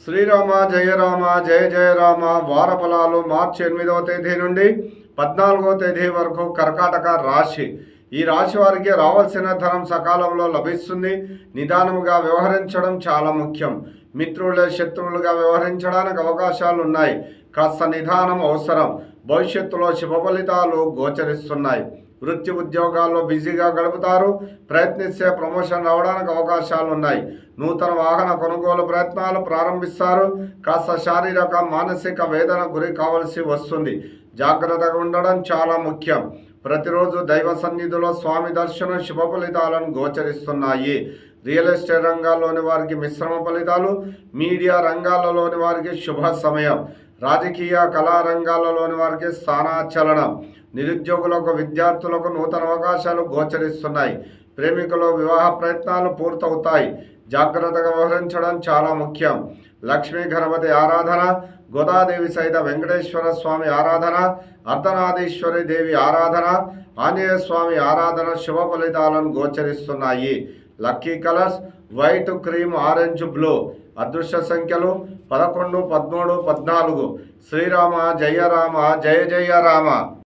శ్రీరామ జయ రామ జయ జయ రామ వార ఫలాలు మార్చి 8వ తేదీ నుండి 14వ తేదీ వరకు కర్కాటక రాశి. ఈ రాశి వారికి రావాల్సిన ధనం సకాలంలో లభిస్తుంది. నిదానముగా వ్యవహరించడం చాలా ముఖ్యం. మిత్రులే శత్రువులుగా వ్యవహరించడానికి అవకాశాలు ఉన్నాయి. కాస్త నిదానం అవసరం. భవిష్యత్తులో శుభ ఫలితాలు గోచరిస్తున్నాయి. వృత్తి ఉద్యోగాల్లో బిజీగా గడుపుతారు. ప్రయత్నిస్తే ప్రమోషన్ రావడానికి అవకాశాలు ఉన్నాయి. నూతన వాహన కొనుగోలు ప్రయత్నాలు ప్రారంభిస్తారు. కాస్త శారీరక మానసిక వేదన గురి కావాల్సి వస్తుంది. జాగ్రత్తగా ఉండడం చాలా ముఖ్యం. ప్రతిరోజు దైవ సన్నిధిలో స్వామి దర్శనం శుభ ఫలితాలను గోచరిస్తున్నాయి. రియల్ ఎస్టేట్ రంగాల్లోని వారికి మిశ్రమ ఫలితాలు. మీడియా రంగాలలోని వారికి శుభ సమయం. రాజకీయ కళా రంగాలలోని వారికి స్థానాచలనం. నిరుద్యోగులకు విద్యార్థులకు నూతన అవకాశాలు గోచరిస్తున్నాయి. ప్రేమికులు వివాహ ప్రయత్నాలు పూర్తవుతాయి. జాగ్రత్తగా వ్యవహరించడం చాలా ముఖ్యం. లక్ష్మీ గణపతి ఆరాధన, గోదాదేవి సహిత వెంకటేశ్వర స్వామి ఆరాధన, అర్ధనారీశ్వరి దేవి ఆరాధన, ఆంజనేయ స్వామి ఆరాధన శుభ ఫలితాలను గోచరిస్తున్నాయి. Lucky colours white, cream, orange, blue. అదృష్ట సంఖ్యలు 11, 13, 14. శ్రీరామ జయ రామ జయ జయ రామ.